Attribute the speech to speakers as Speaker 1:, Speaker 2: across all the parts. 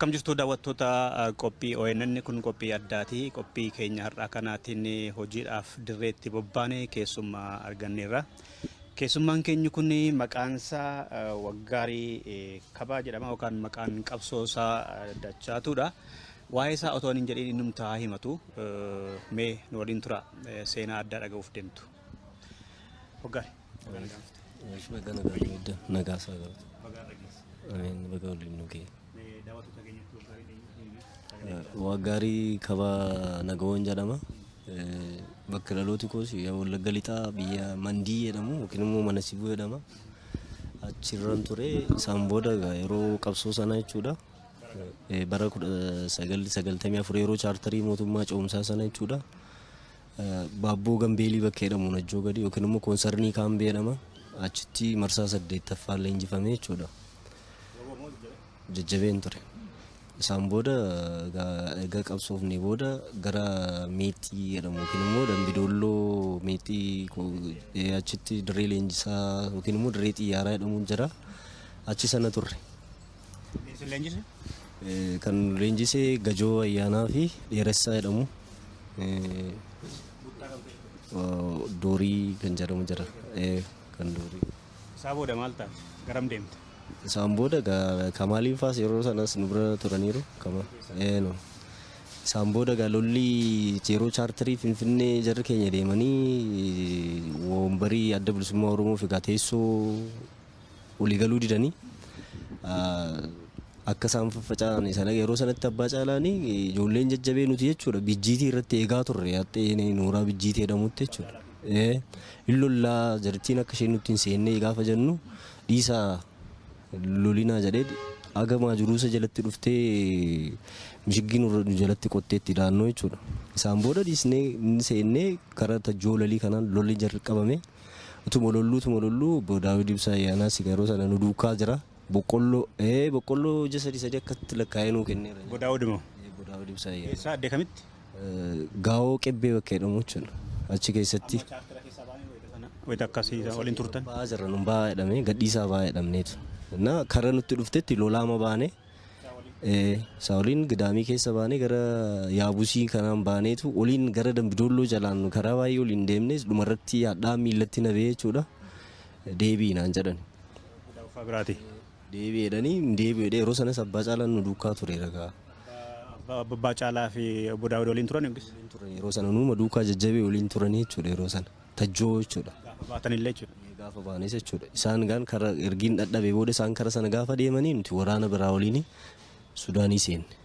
Speaker 1: Akkam jirtu daawwattoota qophii ONN kun qophii addaati. Qophii keenya har'aa kanaatiin hojiidhaaf dirreetti bobbaane keessummaa arganneerra. Keessummaan keenya kun maqaansaa Waggaarii Kabaa jedhama yookaan maqaan qabsoosaa Dachaatuudha. Waa'ee isaa otoo hin jedhin innumtaa himatu. Mee nu waliin tura seenaa addaa dhaga'uuf deemtu. Waggaarii.
Speaker 2: Waggaarii Kabaa Nagawoon jedhama. Bakka dhalooti koos Wallagga Lixaa biyya Mandii jedhamu yookiin immoo mana Sibuu jedhama. Achirran ture isaan booda yeroo qabsoo sana jechuudha. Bara 1994 yeroo chaartarii mootummaa ce'umsaa sana jechuudha. Baabboo Gambeelii bakka jedhamu Najjoo gadi yookiin immoo koonsarnii Kaambee jedhama. Achitti marsaa 8ffaan leenjifamee jechuudha. Jajjabeen ture. Isaan booda egaa qabsoofne booda gara Meexxii jedhamu yookiin immoo Dambidolloo Meexxii achitti dirree leenjisaa yookiin immoo dirree xiyyaaraa jedhamuun jira. Achi sana turre. Kan leenjisee Gajoo Ayyaanaa fi Dheeressaa jedhamu. Doorii kan jedhamu jira. Kan doorii.
Speaker 1: Isaa booda maal ta'a? Garam deemte?
Speaker 2: Isaan booda Kamaaliin faas yeroo sanas nu bira turaniiru. Isaan booda lolli yeroo chaartarii Finfinnee jarri keenya deemanii wombarii adda bilisummaa Oromoo fi teessoo walii galuu didanii akka isaan faffaca'an sana yeroo sanatti abbaa caalaanii ijoolleen jajjabee nuti jechuudha bijjiitii irratti eegaa turre hattee nooraa bijjiitii jedhamutti jechuudha. Illollaa jartiin akka isheen nutti hin seennee gaafa jennu dhiisaa lolinaa jedhee agamaa jiruusa jalatti dhuftee mishiggiin nu jalatti qotteetti daannoo jechuudha. Isaan booda dhiisnee seennee karaa tajjoolalii kanaan lolli jarri qabame utuma lolluu Daawid Ibsaa Ayyaanaa yeroo sana nu duukaa jira. Boqqolloo ija sadii akkatti lakkaa'ee nuu kenneera.
Speaker 1: Daawid moo?
Speaker 2: Daawid Ibsaa Ayyaanaa.
Speaker 1: Eessaa addee kamitti?
Speaker 2: Gaawoo Qebbee bakka jedhamu jechuudha. Achi keessatti.
Speaker 1: Wayita akkasii waliin turtan?
Speaker 2: Ba'aa jirra nun ba'aa jedhamee gadhiisaa ba'aa jedhamneetu. Karaa nutti dhuftetti lolaama baane Saawoliin Gidaamii keessa baane gara Yaabusii kanaan baaneetu oliin gara Dambidolloo jalaan karaa baay'ee oliin deemnes dhumarratti hadhaa miillatti nabee jechuudha. Deebii naan jedhan. Deebii jedhanii yeroo sanas abbaa caalaan nu duukaa ture ragaa.
Speaker 1: Abbaa caalaa fi obbo Daawid waliin turan yookiis?
Speaker 2: Yeroo sana nuuma duukaa jajjabee waliin turanii jechuudha yeroo sana. Tajjoo jechuudha.
Speaker 1: Baatanillee jechuudha.
Speaker 2: Gaafa baanes jechuudha. Isaan gaan karaa ergiin dhadhabee booda isaan karaa sana gaafa deemanii nuti waraana biraa waliin Sudaanii seenne.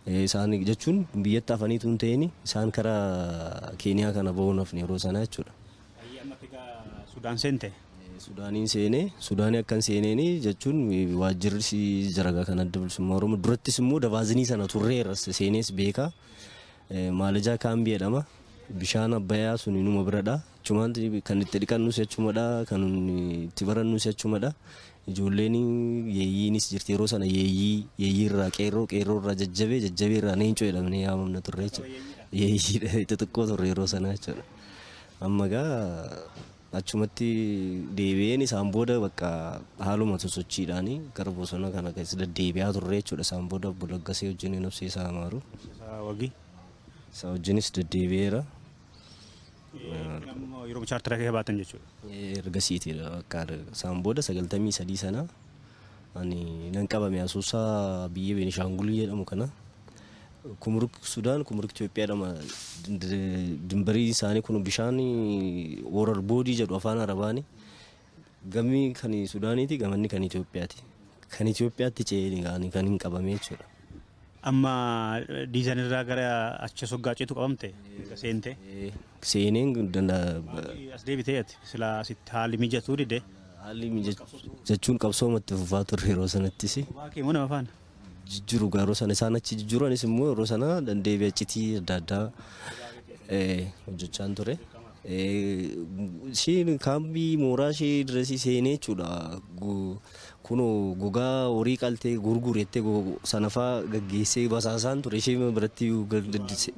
Speaker 2: Isaan jechuun biyyatti hafaniitu hin ta'in isaan karaa Keeniyaa kana ba'uun hafne yeroo sana jechuudha.
Speaker 1: Sudaan seente?
Speaker 2: Sudaaniin seenee Sudaanii akkan seeneeni jechuun waajjirri jaragaa kan adda bilisummaa Oromoo durattis immoo Dabaazinii sana turreerra seenees beekaa. Maalajaa Kaambii jedhama. Bishaan Abbayyaa sun inuma biradha. Achumaan kan itti dhiqannus achumadha. Kan itti barannus achumadha. Ijoolleen yeeyyiinis jirti yeroo sana yeeyyiirraa qeerroo irraa jajjabeerraa neencoo jedhamne yaamamna turre jechuudha. Yeeyyiidha xixiqqoo turre yeroo sana jechuudha. Amma gaa achumatti deebi'een isaan booda bakka haaluma sosochiidhaan gara bosona kana keessa deddeebi'aa turre jechuudha. Isaan booda Bolaggasee wajjin nafsee isaa amaaru. Isa wajjinis deddeebi'eera.
Speaker 1: Yeroo chaartara kee baatan jechuudha.
Speaker 2: Ergasiitiidha bakka isaan booda 93 sana ani nan qabame Asoosaa biyya Beenishaangulii jedhamu kana. Kumruk Sudaan Kumruk Itoophiyaa jedhama. Dimbarii isaanii kun bishaan Worar Boodii jedhu afaan Arabaani. Gamni kan Sudaaniiti gamanni kan Itoophiyaati. Kan Itoophiyaatti ce'ee kan hin qabame jechuudha.
Speaker 1: Amma diizanirraa gara achi soggaaceetu qabamte seente?
Speaker 2: Seeneen
Speaker 1: as deebitee silaa sitti haalli mijatuu dide?
Speaker 2: Haalli jechuun qabsoomatti fufaa turre yeroo sanattis.
Speaker 1: Waaqii moo nama faana?
Speaker 2: Jijjiiru yeroo sana isaan achi jijjiiranis immoo yeroo sana dandeebi'ee achitii adda addaa hojjechaa ture. Isheen kaambii mooraa ishee dirasii seenee jechuudha. Kunoo gogaa horii qaltee gurgurettee sanafaa gaggeessee basaasaan ture ishee biratti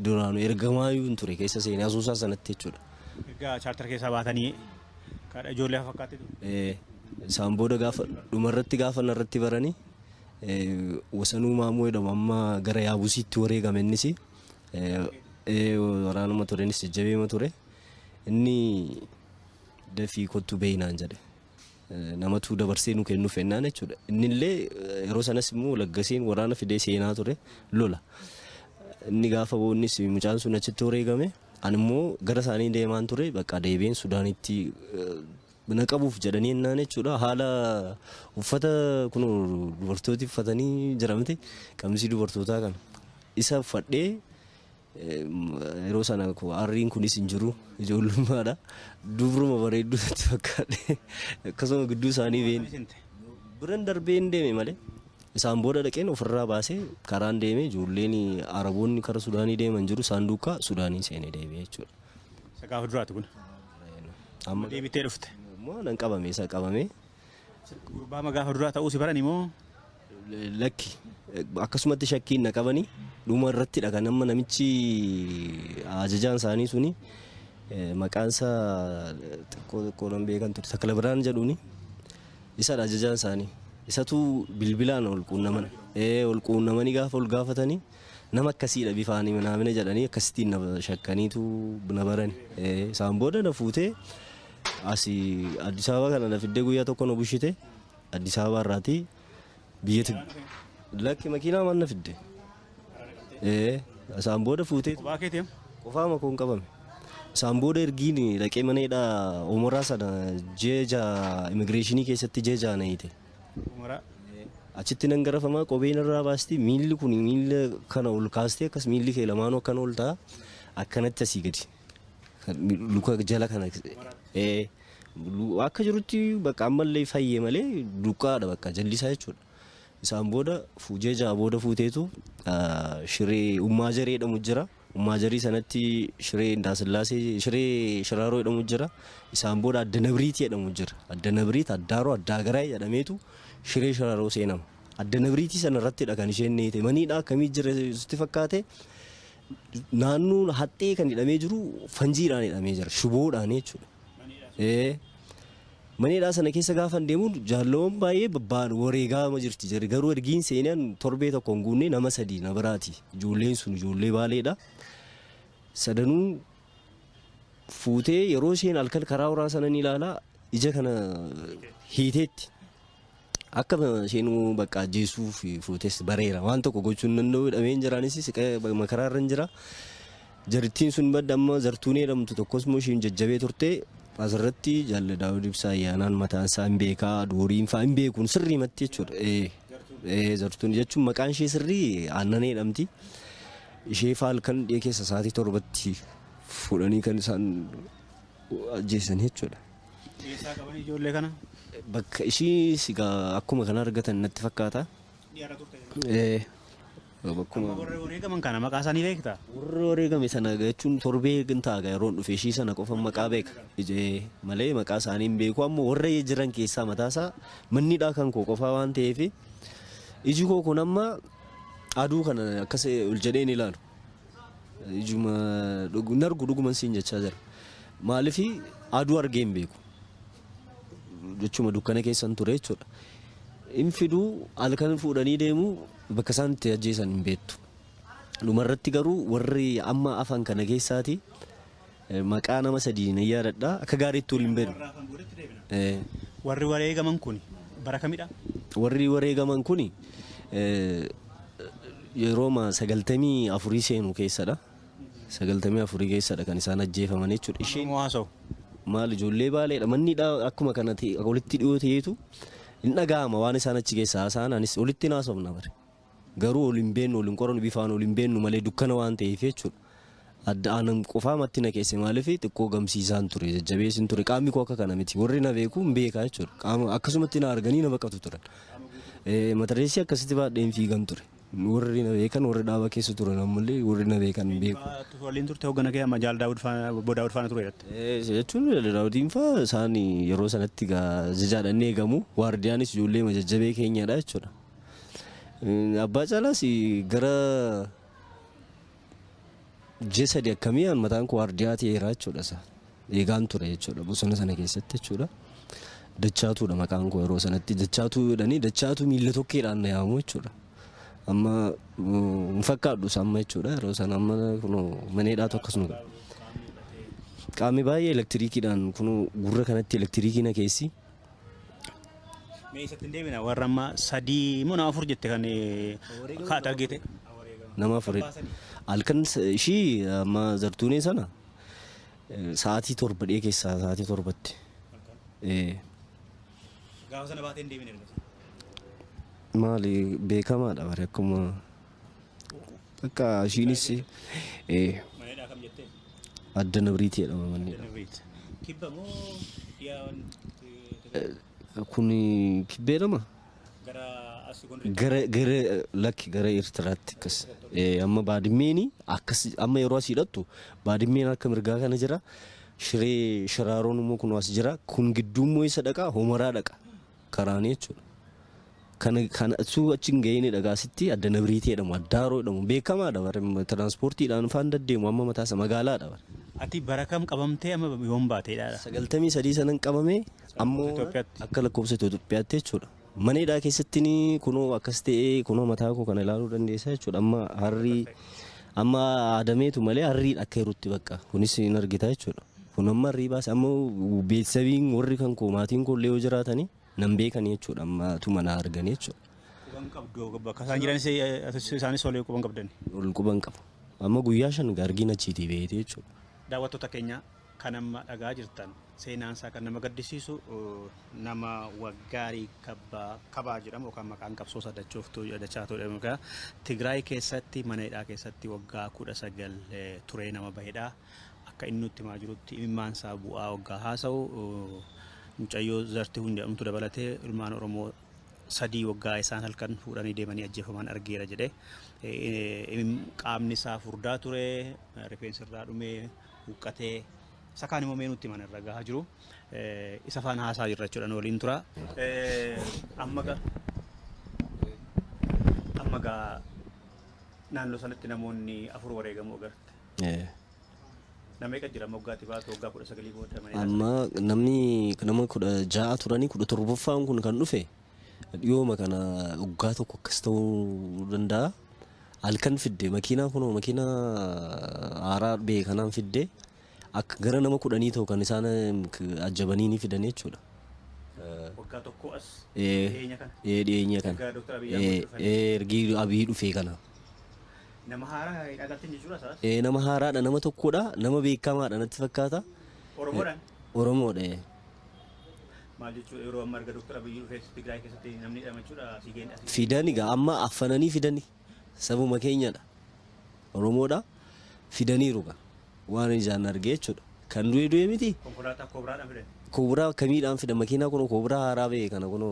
Speaker 2: duraanuu ergamaayyuu ture keessa seenee Asoosaa sanatti jechuudha.
Speaker 1: Egaa chaartara keessaa baatanii ijoollee fakkaatee
Speaker 2: isaan booda gaafa dhumarratti gaafa narratti baranii wasanuu maammoo jedhamu amma gara Yaabusiitti wareegame innis waraanuma turenis jajjabeema ture. Inni dafii kottu beeynaan jedhe. Namatu dabarsee nu kennuuf ennaan jechuudha. Innillee yeroo sanas immoo Laggaseen waraana fidee seenaa ture lola. Inni gaafa boonnis mucaan sun achitti wareegame animmoo gara isaanii deemaan ture bakka deebiin Sudaanitti naqabuuf jedhanii ennaan jechuudha. Haala uffata kun dubartooti uffatanii jiramte qamisii dubartootaa kana isa uffadhee yeroo sana arriin kunis hin jiru ijoollummaadha. Dubruma bareedduu itti fakkaadhe akkasuma gidduu isaanii biran darbee hin deeme malee isaan booda dhaqeen ofirraa baasee karaan deeme ijoolleen Araboonni kara Sudaanii deeman jiru saanduqa Sudaanii seenee deebi'e jechuudha.
Speaker 1: Saqaafa duraati kun. Amma deebitee dhufte.
Speaker 2: Immoo nan qabame isa qabame.
Speaker 1: Gurbaa gaafa duraa ta'uu si barani moo?
Speaker 2: Lakki akkasumatti shakkiin na qabanii dhuma irratti dhaga nama namichi ajajaan isaanii suni maqaan isaa xiqqoo nan beekan ture Takla Biraan jedhuuni isa ajajaan isaanii isatu bilbilaan ol quunnamanii gaafa ol gaafatanii nama akkasiidha bifaanii manaamina jedhanii akkasittiin na shakkaniitu na barani. Isaan booda na fuutee asii Addis Ababa kana na fiddee guyyaa tokko na bushite Addis Ababa irraatii biyyatti lakki makiinaa maan na fidde. Isaan booda fuutee qofaa makoon qabame. Isaan booda ergiin dhaqee maneedha Umaraa sana jeja immigireeshinii keessatti jeja na hiite. Achitti nan garafamaa qobeen irraa baasti miilli kun miilla kana ol kaastee akkas miilli kee lamaanuu akkana ol ta'a akkanatti asii gadi. Luka jala kana akka jirutti bakka ammallee fayyee malee duqqaadha bakka jallisaa jechuudha. Isaan booda jeja booda fuuteetu shiree Ummaajarii jedhamu jira. Ummaajarii sanatti shiree Indaasillaasee shiree Shiraaroo jedhamu jira. Isaan booda Addanabriitii jedhamu jira. Addanabriit Addaaroo Addaagaraay jedhameetu shiree Shiraaroo seenama. Addanabriitii sana irratti kan isheen neete maniidha akkamii jira sitti fakkaate naannoo haxxee kan hidhamee jiru fanjiidhaan hidhamee jira shuboodhaan jechuudha. Maniidhaa sana keessa gaafa deemu jaalawwan baay'ee babbaan wareegaama jirti jira garuu ergiin seenaan torbee tokko hin guunne nama sadii na biraati ijoolleen sun ijoollee baaleedha. Sadanuu fuutee yeroo isheen halkan karaa horaa sana ni ilaalaa ija kana hiiteetti akka isheen bakka ajjeesuuf fuutees bareera waan tokko gochuun danda'u hidhameen jiraanis makaraa irra jira. Jarittiin sun badda amma zartuunee jedhamtu tokkos immoo isheen jajjabee turte. Asirratti Jaalala Daawud Ibsaa ayyaanaan mataan isaa hin beekaa dooriin fa'aa hin beekuun sirrii matti jechuudha. Zartuun jechuun maqaan ishee sirrii Aannanee jedhamti. Ishee faal kan dhiyee keessa sa'aatii 7tti fuudhanii kan isaan ajjeesan jechuudha.
Speaker 1: Eessaa qaban ijoollee kana?
Speaker 2: Bakka ishii akkuma kana argatan natti fakkaata.
Speaker 1: Warri wareegaman kana maqaa isaanii beektaa?
Speaker 2: Warri wareegame sana jechuun torbee gintaaga yeroo dhufe ishii sana qofa maqaa beeka. Malee maqaa isaanii hin beeku ammoo warra jiran keessaa mataasaa mannidhaa kan koo qofaa waan ta'eef iji koo kun amma aduu kana akkas ol jedheen ilaalu. Ijuma nargu dhuguman siin jechaa jira. Maaliif aduu argee hin beeku. Jechuma dukkana keessan ture jechuudha. Infiduu halkan fuudhanii deemu bakka isaan itti ajjeesan hin beektu. Dhumarratti garuu warri amma afaan kana keessaati maqaa nama sadii na yaadadha akka gaariitti waliin beeku.
Speaker 1: Warri wareegaman kun bara kamidha?
Speaker 2: Warri wareegaman kun yeroo 94 seenu keessadha. 94 keessadha kan isaan ajjeefaman jechuudha.
Speaker 1: Isheen waasoo
Speaker 2: maal ijoollee baaleedha mannidha akkuma kanatti walitti dhiyoo ta'eetu hin dhaga'ama waan isaan achi keessaa haasa'an anis walitti naasofna bare. Garuu waliin beennu waliin qoran bifaan waliin beennu malee dukkana waan ta'eef jechuudha. Adda aanan qofaa matti na keesse maaliif xiqqoo gamsiisaan ture jajjabeessin ture qaamni koo akka kana miti warri na beeku hin beekaa jechuudha. Qaama akkasumatti na arganii na baqatu turan. Matareessi akkasitti baadheen fiigan ture. Warri na beekan warri dhaaba keessa turan ammallee warri na beekan hin beeku.
Speaker 1: Waliin turte hoggana kee amma Jaal Daawud faana ture jettee?
Speaker 2: Jechuun Jaal Daawudiin fa'aa isaan yeroo sanatti jajaadhaan eegamu waardiyaanis ijoollee jajjabee keenyadha jechuudha. Abbaa Caalaas gara J3 akkamii mataan koo waardiyaa ta'eera jechuudha. Eegaan ture jechuudha bosona sana keessatti jechuudha. dachaatuudha maqaan koo yeroo sanatti dachaatuudhani dachaatu miila tokkeedhaan na yaamu jechuudha. Amma hin fakkaadhu amma jechuudha yeroo sana amma kunoo maneedhaa tokkos nu qaamni baay'ee elektiriikiidhaan kunoo gurra kanatti elektiriikii na keessi.
Speaker 1: Mee isatti deebina warra amma sadii moo nama afur jette kan kaata argite
Speaker 2: nama afur halkan ishii amma zartuunee sana sa'aatii 7 keessaa sa'aatii 7tti
Speaker 1: gaafa sana baatee hin deebine
Speaker 2: maali beekamaadha bare akkuma akka ishiinis
Speaker 1: maneedhaa kam jettee
Speaker 2: adda nabriitii jedhama manni
Speaker 1: kibba moo
Speaker 2: kun kibbeedhama gara lakki gara Eertiraatti akkas amma baadimmeeni akkas amma yeroo asii hidhattu baadimmeen akka mirgaa kana jira shiree shiraaroon immoo kun as jira kun gidduu immoo isa dhaqa homaraa dhaqa karaanii jechuudha. Kana achi hin gahine dhagaasitti adda nabriitii jedhamu addaaroo jedhamu beekamaadha bare tiraanspoortiidhaan faan deddeemu amma mataasa magaalaadha bare.
Speaker 1: Ati bara kam qabamtee amma yoom baateedha?
Speaker 2: 93 sanan qabamee ammoo akka lakkoofsa Itoophiyaatti jechuudha. Maneedhaa keessatti kunoo akkas ta'ee kunoo mataa koo kana ilaaluu dandeessa jechuudha. Amma harrii amma aadameetu malee harriin akka jirutti bakka kunis hin argita jechuudha. Kun amma harrii baase ammoo beetsabiin warri kan koo maatiin koo illee yoo jiraatanii nan beekanii jechuudha. Amma tu mana arganii jechuudha.
Speaker 1: Quban qabdu bakka isaan jiran isaanis olee quban qabdani.
Speaker 2: Ol quban qabu. Amma guyyaa 5 argina achiitii beekte jechuudha.
Speaker 1: Daawwattoota keenya kan amma dhagaa jirtan seenaan isaa kan nama gaddisiisu nama Waggaarii Kabaa jedhamu yookaan maqaan qabsoo Dachaatoo jedhamu Tigraay keessatti maneedhaa keessatti waggaa 19 turee nama bahedha. Akka inni nutti himaa jirutti imimmaan isaa bu'aa waggaa haasa'u mucayyoo zartii hundamtu dabalatee ilmaan Oromoo 3 waggaa isaan halkan fuudhanii deemanii ajjeefaman argeera jedhe. Qaamni isaa furdaa ture rifeensi irraa dhumee huqqatee sakaan immoo mee nutti mana irra gahaa jiru isa faana haasaa jirra jechuudhaan waliin tura. Amma gaa naannoo sanatti namoonni 4 wareegamuu agarte. Nama eega jira moggaatti baatu waggaa 19 booda maneedhaa.
Speaker 2: Amma nama 16 turanii 17ffaan kun kan dhufe dhiyooma kana waggaa tokko akkas ta'uu danda'a. Halkan fidde makiinaa kunoo makiinaa haaraa bee kanaan fidde akka gara nama 10 ta'u kan isaan ajjabanii ni fidan jechuudha.
Speaker 1: Waggaa tokko as
Speaker 2: dhiyeenya kana ergi Abiy dhufee kana.
Speaker 1: Nama haaraa agarteen jechuudha isaas?
Speaker 2: Nama haaraadha nama tokkodha nama beekamaadha natti fakkaata.
Speaker 1: Oromoodhaan?
Speaker 2: Oromoodha.
Speaker 1: Maal jechuudha yeroo amma erga Dr. Abiy dhufee Tigraay keessatti namni hidhama jechuudha asii ga'een asii.
Speaker 2: Fidani gaa amma affananii fidani. Sabuma keenyadha. Oromoodha fidaniiru gaa waan ijaan argee jechuudha. Kan du'e miti.
Speaker 1: Konkolaataa koobraadhaan fidan.
Speaker 2: Koobraa kamiidhaan fidan makiinaa kun koobraa haaraa ba'e kana kun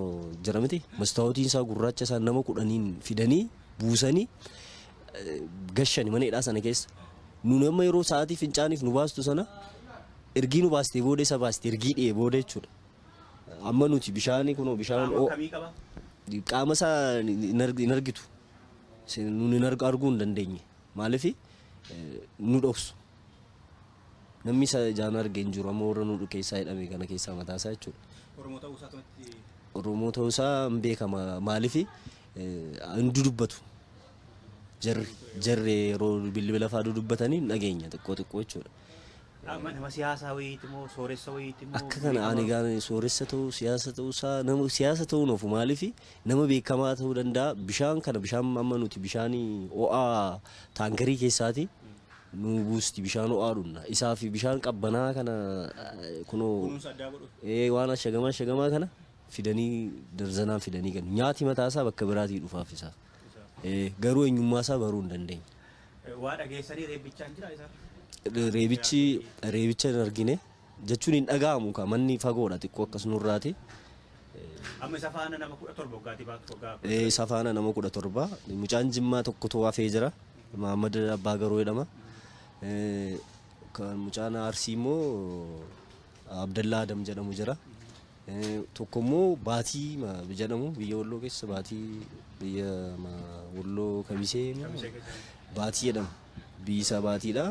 Speaker 2: jira miti. Mastaawotiin isaa gurraacha isaa nama 10 fidanii buusanii gashani maneedhaa sana keessa. Nuuni amma yeroo sa'aatii fincaaniif nu baastu sana ergii nu baastee booda isa baastee ergii dhiyee booda jechuudha. Amma nuti bishaanii kunoo bishaan
Speaker 1: kamii qaba?
Speaker 2: Qaama isaa hin argitu. Nuuni arguu hin dandeenye. Maaliif nu dhoksu. Namni isa ijaan argee hin jiru amma warra nu keessaa hidhame kana keessaa mataa isaa jechuudha. Oromoo ta'uu isaa hin beekama. Maaliif hin dubbatu. Jarri yeroo bilbila fa'aa dubbatanii dhageenya xiqqoo jechuudha.
Speaker 1: Nama siyaasaa wayiiti moo sooressa wayiiti moo
Speaker 2: akka kana ani gaan sooressa ta'uu siyaasa ta'uu isaa nama siyaasa ta'uu noofu maaliif nama beekamaa ta'uu danda'a bishaan kana bishaan amma nuti bishaanii ho'aa taankarii keessaati nu buusti bishaan ho'aa dhunna isaa fi bishaan qabbanaa kana kunoo waan shagamaa kana fidanii darzanaan fidanii kan nyaati mataa isaa bakka biraatii dhufaaf isaa garuu eenyummaa isaa baruu hin dandeenye.
Speaker 1: Waa dhageessanii reebbichaan jira isaa?
Speaker 2: Reebicha hin argine jechuun hin dhaga'amu ka manni fagoodha xiqqoo akkas nurraati.
Speaker 1: Amma isa faana nama 17 waggaati baatu waggaa.
Speaker 2: Isa faana nama 17 mucaan Jimmaa tokkotu hafee jira. Mahammad Abbaa Garoo jedhama. Kan mucaan Arsii immoo Abdallaa Adam jedhamu jira. Tokko immoo Baatii jedhamu biyya Walloo keessa Baatii biyya Walloo Kamisee Baatii jedhama. Bisa baatiidha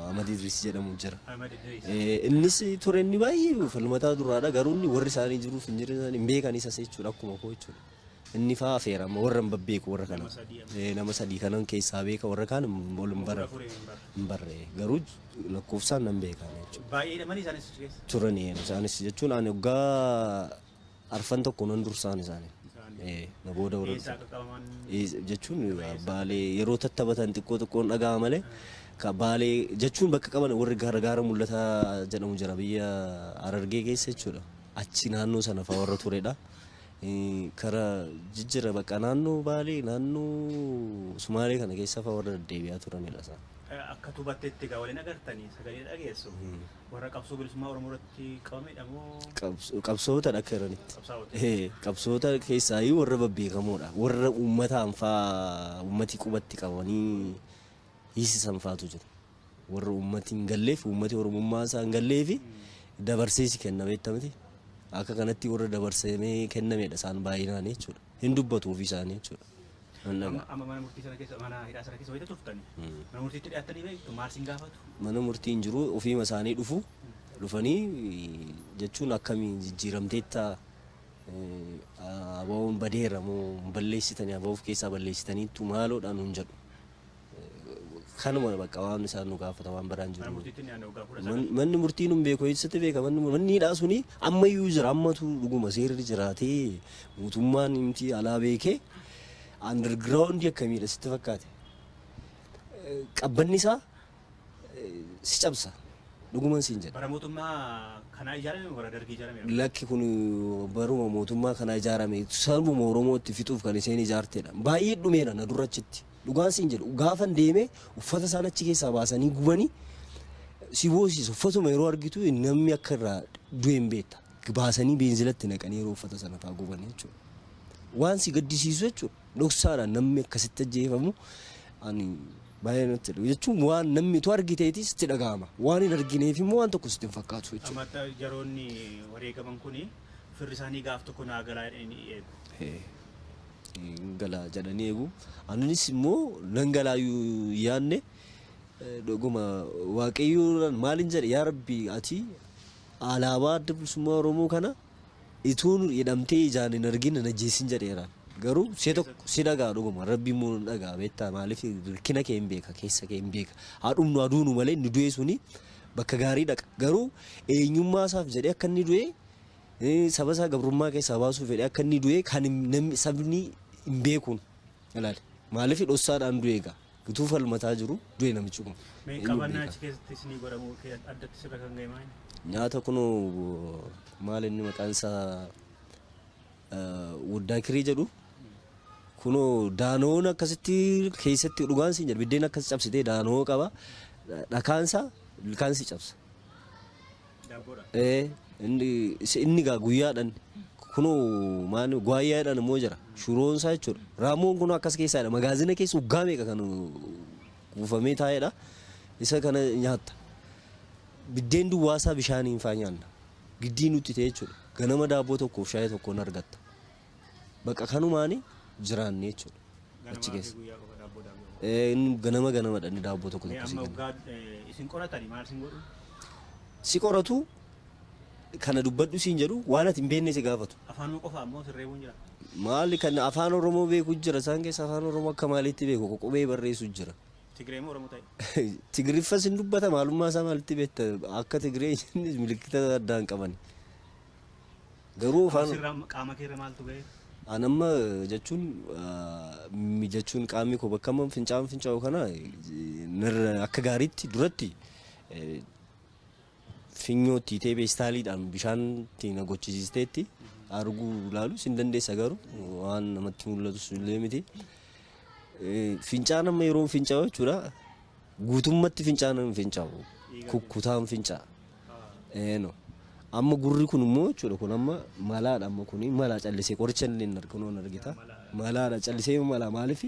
Speaker 2: Ahmad Idris jedhamu jira. Innis ture inni baay'ee falmataa duraadha garuu inni warri isaanii jiruuf hin jiru isaanii beekanis as jechuudha akkuma koo jechuudha. Inni fa'aa affeerama warra hin babbeeku warra kana. Nama sadii kanan keessaa beeka warra kaan ol hin barre garuu lakkoofsaan nan beekan jechuudha.
Speaker 1: Baay'ee mani isaanis keessa.
Speaker 2: Turanii isaanis jechuun ani waggaa arfan tokko nan dursaan isaanii. Na booda warra jechuun baalee yeroo tattaabatan xiqqoon dhagaa malee ka baalee jechuun bakka qaban warri gaara mul'ataa jedhamu jira biyya Harargee keessa jechuudha. Achi naannoo sana fa'aa warra turedha. Kara jijjiira bakka naannoo baalee naannoo Sumaalee kana keessa fa'aa warra deddeebi'aa turanidha isaan.
Speaker 1: Akka tubatteetti egaa waliin agartanii sagalee dhageessu. Warra qabsoo bilisummaa Oromoo irratti qabamedha moo?
Speaker 2: Qabsoota akka jiranitti. Qabsoota keessaa warra babbeekamoodha. Warra uummataan fa'aa uummati qubatti qabanii hiisisan fa'aatu jiru. Warra uummati hin galleef uummati Oromummaa isaa hin galleefi dabarseesi kenname jettame. Akka kanatti warra dabarsamee kennamedha isaan baay'inaan jechuudha. Hin dubbatu ofii isaanii jechuudha.
Speaker 1: Amma mana murtii sana keessa mana hidhaa sana keessa wayita turtani. Mana murtiitti dhiyaatanii beektu maal siin gaafatu?
Speaker 2: Mana murtii hin jiru ofiima isaanii dhufanii jechuun akkamii jijjiiramteetta abaa'uun badeera moo balleessitanii abaa'uuf keessaa balleessitaniitu maaloodhaan hin jedhu. Kanuma bakka waan isaan nu gaafata waan biraan jiru. Manni murtii nun beeku eessatti beeka manni hidhaa suni ammayyuu jira ammatu dhuguma seerri jiraatee mootummaan himti alaa beekee underground akkamiidha sitti fakkaate. Qabbanni isaa si cabsa dhuguman siin jedha.
Speaker 1: Bara mootummaa kanaa ijaarame bara dargii ijaarame.
Speaker 2: Lakki kun baruma mootummaa kanaa ijaarame sabuma Oromootti fixuuf kan iseen ijaartedha. Baay'ee dhumeera na durachitti. Dhugaan siin jedhu gaafan deemee uffata isaan achi keessaa baasanii gubanii si boosisu uffatuma yeroo argitu namni akka irraa du'een beekta. Baasanii beenzilatti naqanii yeroo uffata sana fa'aa guban jechuudha. Waan si gaddisiisu jechuudha. Dhoksaadhaan namni akkasitti ajjeefamu ani baay'ee natti dhufu jechuun waan namni tu argiteetis itti dhagahama. Waan hin argineef immoo waan tokko sitti hin fakkaatu jechuudha.
Speaker 1: Amma yeroonni wareegaman kuni firri isaanii gaaf tokko naa galaa jedhanii eegu.
Speaker 2: Galaa jedhanii eegu. Anis immoo nan galaayyuu yaanne dhuguma waaqayyoon maalin jedhe yaa Rabbi ati alaabaa adda bilisummaa Oromoo kana ituun jedhamtee ijaan hin argine na jeesin jedheera. Garuu si dhagaa dhuguma Rabbi immoo dhagaa beektaa maaliif rakkina kee hin beeka keessa kee hin beeka. Haadhumnu aduunu malee inni du'e suni bakka gaarii dhaqa. Garuu eenyummaa isaaf jedhee akka inni du'e saba isaa gabrummaa keessaa baasuuf jedhee akka inni du'e kan sabni hin beekuun ilaali. Maaliif dhossaadhaan du'e egaa utuu falmataa jiru du'e namichi kun.
Speaker 1: Qabannaa achi keessatti isinii godhamu addatti sirra kan ga'e maali?
Speaker 2: Nyaata kunoo maal inni maqaan isaa Wuddaa Kirii jedhu kunoo daanoon akkasitti keessatti dhugaan siin jedhu biddeen akkas cabsitee daanoo qaba dhakaansaa ilkaansi cabsa. Inni gaa guyyaadhaan kunoo maan gwaayyaadhaan immoo jira shuroonsaa jechuudha. Raamoon kunoo akkas keessaadha magaazina keessa waggaa meeqa kan kuufamee taa'edha. Isa kana nyaatta. Biddeen duwwaasaa bishaaniin faa nyaanna. Giddii nutti ta'e jechuudha. Ganama daabboo tokkoof shaayii tokkoon argatta. Bakka kanumaani jiraanne jechuudha. Achi keessa. Ganama dhanni daabboo tokko tokko
Speaker 1: amma waggaa isin qoratani maal isin godhu?
Speaker 2: Si qoratu kana dubbadhu siin jedhu waan ati hin beekne si gaafatu.
Speaker 1: Afaan qofa ammoo sirreewwan jira.
Speaker 2: Maali kan afaan Oromoo beeku jira isaan keessa afaan Oromoo akka maalitti beeku qubee barreessu jira.
Speaker 1: Tigree moo Oromoo ta'e?
Speaker 2: Tigriffas hin dubbata maalummaa isaa maalitti beekta akka Tigree milikkita addaan qaban. Garuu afaan
Speaker 1: qaama keerra maaltu ga'e?
Speaker 2: Anamma jechuun qaamni koo bakka amma fincaa'u kana akka gaariitti duratti finyootti ta'ee beestaaliidhaan bishaan ittiin gochisiisteetti arguu ilaalu sin dandeessa garuu waan namatti mul'atu illee miti. Fincaan amma yeroo fincaa'u jechuudha guutummaatti fincaan hin fincaa'u kukkutaan fincaa'a. Amma gurri kun immoo jechuudha kun amma malaadha amma kuni malaa callisee qoricha illee hin arginu hin argita. Malaadha callisee malaa maaliif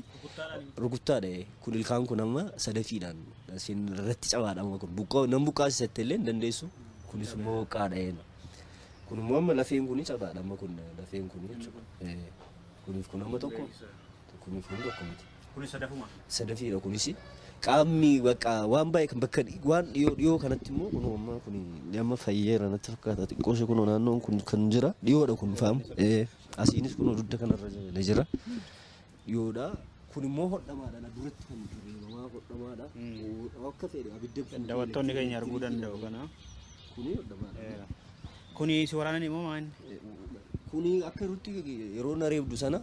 Speaker 2: rukuttaadha kun ilkaan kun amma sadafiidhaan isin irratti cabaadha amma kun buqqaa nan buqqaasisatte illee hin dandeessu kunis immoo qaadha. Kun immoo amma lafeen kuni cabaadha amma kun lafeen kuni jechuudha. Kuniif kun amma tokko kuniif kun tokko miti.
Speaker 1: Kunis sadafuma.
Speaker 2: Sadafiidha kunis qaamni waan baay'ee kan bakka waan dhiyoo kanatti immoo kun amma kun amma fayyeera natti fakkaata xiqqooshee kun naannoon kun kan jira dhiyoodha kun faamu asiinis kun dudda kanarra jira dhiyoodha kun immoo hodhamaadha na duratti kan jiru hodhamaadha akka fedhe abidda
Speaker 1: daawwattoonni keenya arguu danda'u kana
Speaker 2: kuni hodhamaadha
Speaker 1: kuni si waraanani immoo maal
Speaker 2: kuni akka irutti yeroo na reebdu sana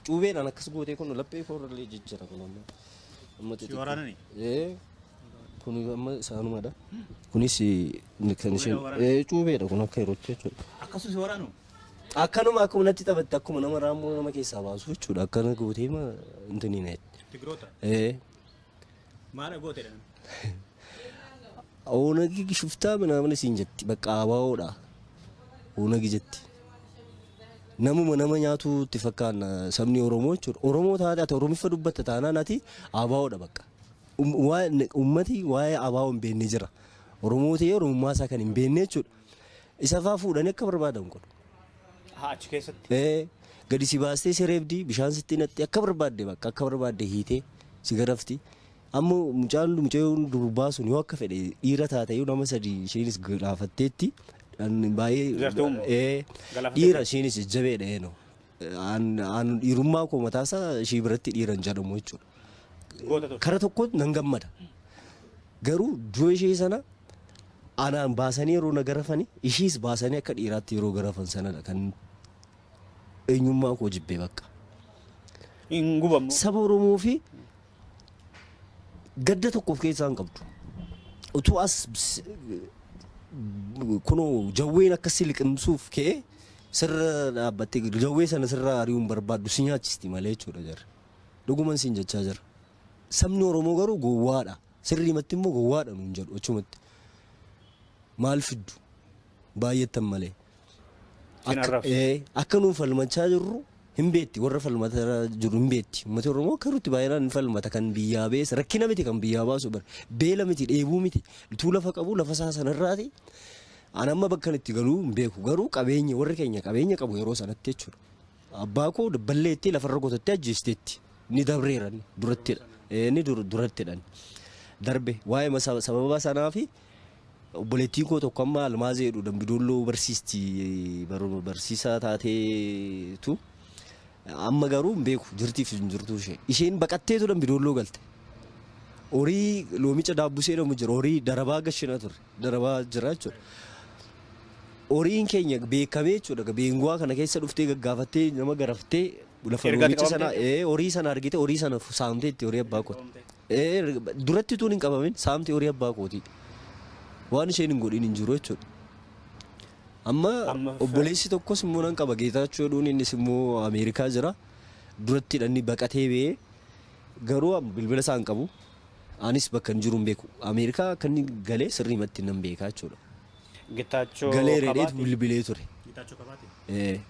Speaker 2: cuubeedhaan akkas gootee kun laphee koorrallee jijjira kun amma
Speaker 1: si waraanani
Speaker 2: kun amma isaanumadha kunis kan isheen cuubeedha kun akka irutti jechuudha
Speaker 1: akkasu si waraanu
Speaker 2: akkanuma akkuma natti taphatte akkuma nama raammoo nama keessaa baasu jechuudha akkana gootee ma intiniin
Speaker 1: tigroota maal gooteedha
Speaker 2: oonagi shuftaa mana siin jetti bakka abaawoodha oonagi jetti namuma nama nyaatu itti fakkaanna sabni Oromoo jechuudha Oromoo taate ati Oromiffa dubbatta taanaan ati abaawoodha bakka ummati waa'ee abaawoo hin beekne jira Oromoo ta'ee Oromummaa isaa kan hin beekne jechuudha isa faa fuudhanii akka barbaadan godhu
Speaker 1: achi keessatti
Speaker 2: gadi si baastee si reebdi bishaan sitti natti akka barbaadde bakka akka barbaadde hiitee si garafti amma mucaan durbaa sun yoo akka fedhe dhiira taate nama sadii isheenis gaafatteetti baay'ee dhiira isheenis jabeedha eenyu dhiirummaa koo mataasaa ishii biratti dhiiran jedhamu jechuudha kara tokkotti nan gammada garuu du'a ishee sana anaan baasanii yeroo na garafanii ishiis baasanii akka dhiiraatti yeroo garafan sanadha kan eenyummaa koo jibbee bakka
Speaker 1: hin gubamu
Speaker 2: saba Oromoo fi gadda tokkoof keessaa hin qabdu utuu as kunoo jawween akkasii liqimsuuf ka'ee sirra dhaabbattee jawwee sana sirra ari'uun barbaaddu si nyaachisti malee jechuudha jara dhuguman siin jechaa jira sabni Oromoo garuu gowwaadha sirriimatti immoo gowwaadha nuun jedhu achumatti maal fiddu baay'attan malee akka nuun falmachaa jirru hin beetti warra falmataa jiru hin beetti uummata Oromoo akka irratti baay'inaan falmata kan biyyaa beessa rakkina miti kan biyyaa baasu beela miti dheebuu miti utuu lafa qabu lafa isaa sanarraati an amma bakka itti galuu hin beeku garuu qabeenya warri keenya qabeenya qabu yeroo sanatti jechuudha abbaa koo dabballeetti lafarra gotattee ajjeesteetti ni dabreeran durattidha ni durattidhan darbe waa'ee sababa sanaa fi obboleettiin koo tokko amma almaazee jedhu Dambidolloo barsiisaa taateetu amma garuu hin beeku jirtiif hin jirtu isheen baqatteetu Dambidolloo galte horii loomicha daabbusee jedhamu jira horii darabaa gashina ture darabaa jira jechuudha horiin keenya beekamee jechuudha beenguwaa kana keessa dhuftee gaggaafattee nama garaftee lafa loomicha sana horii sana argite horii sana saamteetti horii abbaa kooti duratti tuun hin qabamin saamte horii abbaa kooti waan isheen hin godhin hin jiru jechuudha amma obboleessi tokkos immoo nan qaba Geetaachoo jedhuun innis immoo Ameerikaa jira duratti dhanni baqatee ba'ee garuu bilbila isaa hin qabu anis bakka hin jiru hin beeku Ameerikaa akka inni galee sirriimatti nan beekaa jechuudha
Speaker 1: Geetaachoo
Speaker 2: galee reedheetu bilbilee ture
Speaker 1: Geetaachoo kabaate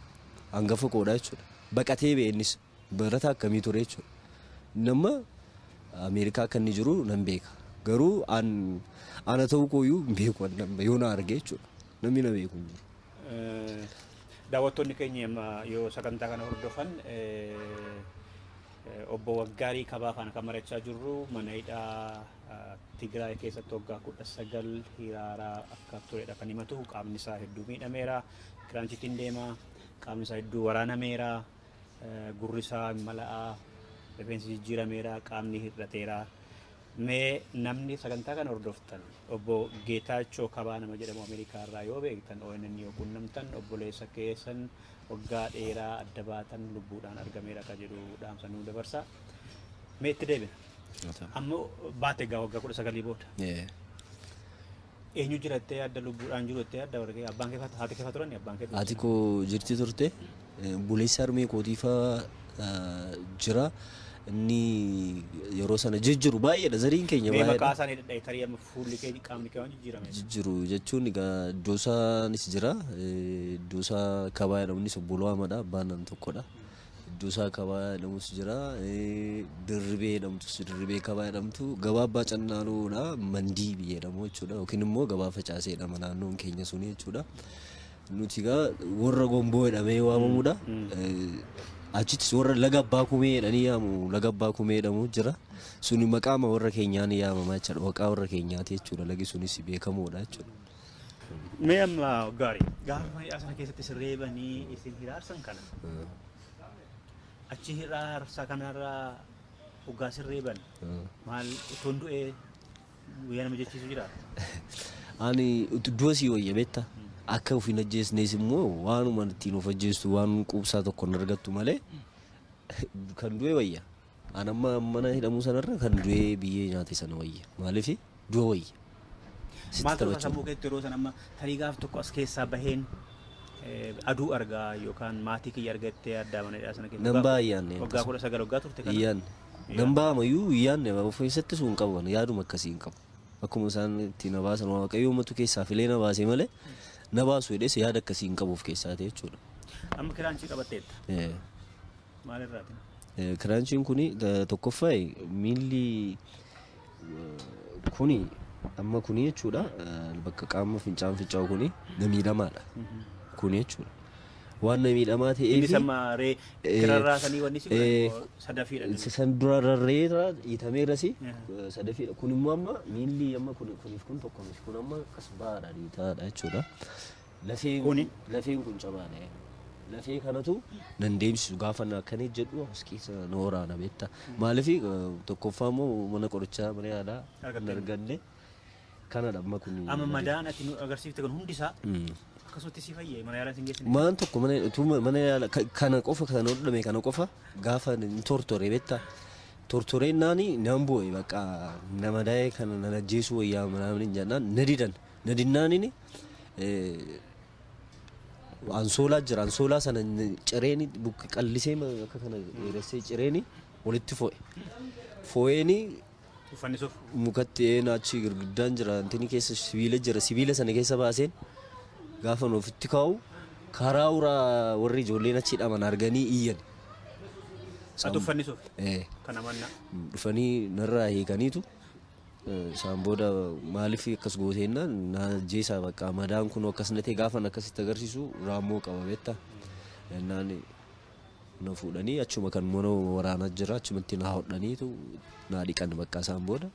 Speaker 2: hangafa qoodhaa jechuudha baqatee ba'e innis barataa akkamii ture jechuudha nama Ameerikaa akka inni jiru nan beeka garuu ana ta'uu kooyyuu hin beeku yoo na arge jechuudha namni na beeku hin jiru.
Speaker 1: Daawwattoonni keenya yoo sagantaa kana hordofan obbo Waggaarii Kabaa faana kan marachaa jirru mana hidhaa Tigraay keessatti waggaa 19 hiraaraa akka turedha kan himatu qaamni isaa hedduu miidhameera kiraanchiitiin deema qaamni isaa hedduu waraanameera gurri isaa mala'aa rifeensi jijjiirameera qaamni hir'ateera. Mee namni sagantaa kana hordoftan obbo Geetaachoo Kabaa nama jedhamu Ameerikaa irraa yoo beektan ONN yoo quunnamtan obboleessa keessan waggaa dheeraa adda baatan lubbuudhaan argameera kan jedhu dhaamsa nuu dabarsa. Mee itti deebina. Amma baate egaa waggaa 19 booda. Eenyu jirattee adda lubbuudhaan jiru jettee adda warqee abbaan kee haati kee turan abbaan kee.
Speaker 2: Haati koo jirti turte buleessa armee kootiifa jira. Inni yeroo sana jijjiru baay'eedha zariin keenya baay'eedha.
Speaker 1: Maqaa isaanii dhadhaa'ee amma fuulli keenya qaamni keenya jijjiirame.
Speaker 2: Jijjiru jechuun egaa iddoo isaanis jira iddoo isaa Kabaa jedhamunis obboloo Amadha abbaan nam tokkodha. Iddoo isaa Kabaa jedhamus jira Dirribee Kabaa jedhamtu Gabaabbaa Cannaanuudha Mandii biyya jedhamu jechuudha yookiin immoo Gabaa Facaaseedha naannoon keenya suni jechuudha. Nuti egaa warra Gomboo jedhamee waamamudha. Achittis warra laga abbaa kumee jedhanii yaamu laga abbaa kumee jedhamu jira. Suni maqaama warra keenyaa ni yaamama jechuudha. Maqaa warra keenyaati jechuudha. Lagi sunis beekamoodha jechuudha.
Speaker 1: Mee amma gaarii gaafa hidhaa sana keessatti sirreebanii isin hiraarsan kana achi hiraarsa kanarraa hoggaa sirreeban maal utuun du'ee guyyaa nama jechiisu jira?
Speaker 2: Ani du'a sii wayya beektaa? Akka ofiin ajjeesnees immoo waanuma ittiin of ajjeestu waan quubsaa tokko hin argattu malee kan du'e wayya. Ani amma mana hidhamuu sanarra kan du'e biyyee nyaate sana wayya. Maaliif du'a wayya.
Speaker 1: Maaltu sammuu keetti yeroo sana amma tarii gaaf tokko as keessaa baheen aduu argaa yookaan maatii kiyya argattee addaa mana hidhaa sana keessa?
Speaker 2: Nan ba'a iyyaanne.
Speaker 1: Waggaa 19 waggaa turte kana?
Speaker 2: Iyyaanne. Nan ba'a mayyuu iyyaanne of keessatti sun qabu yaaduma akkasii hin qabu. Akkuma isaan itti na baasan waaqayyo uummatu keessaa filee na baase malee na baasu hidhees yaada akkasii hin qabu of keessaa ta'e jechuudha.
Speaker 1: Amma kiraanchii qabatteetta? Maalirraati?
Speaker 2: Kiraanchiin kuni tokkoffaa miilli kuni amma kuni jechuudha bakka qaama fincaan fincaa'u kuni namiidhamaadha. Kuni jechuudha. Waan namiidhamaa ta'eef
Speaker 1: inni sama ree kirarraasanii wanni si sadafiidha.
Speaker 2: San dura rarreera hiitameerasi sadafiidha. Kun immoo amma miilli amma kuniif kun tokko miti. Kun amma akkas baadha dhiitaadha jechuudha. Lafeen kun cabaadha. Lafee kanatu nan deemsisu gaafa akkanii jedhu as keessa na waraana beektaa. Maaliif tokkoffaa immoo mana qorichaa mana yaalaa hin arganne kanadha amma kun.
Speaker 1: Amma madaan ati nu agarsiifte kan hundisaa akkasumatti si fayyee mana yaalaa sin geessine.
Speaker 2: Maan tokko mana yaalaa kana qofa kana hodhame kana qofa gaafa tortore beektaa. Tortoreen naani nan bu'e bakka nama daa'ee kana nan ajjeesuu wayyaa manaan jennaan nadinnaan ansoolaa jira ansoolaa sana cireeni qallisee akka kana dheeressee cireeni walitti fo'eeni
Speaker 1: uffannisuuf
Speaker 2: mukatti achi girgiddaan jira antini keessa sibiila sana keessa baaseen gaafa ofitti kaa'u karaa uraa warri ijoolleen achi hidhaman arganii iyyan.
Speaker 1: Ati uffannisuuf? Kana manna.
Speaker 2: Dhufanii narraa hiikaniitu isaan booda maaliif akkas gooteennaan na ajjeesaa bakka madaan kun akkas natee gaafan akkasitti agarsiisu raammoo qaba beektaa. Jennaan na fuudhanii achuma kan mana waraanaa jira achumatti na hodhaniitu na dhiqan bakka isaan booda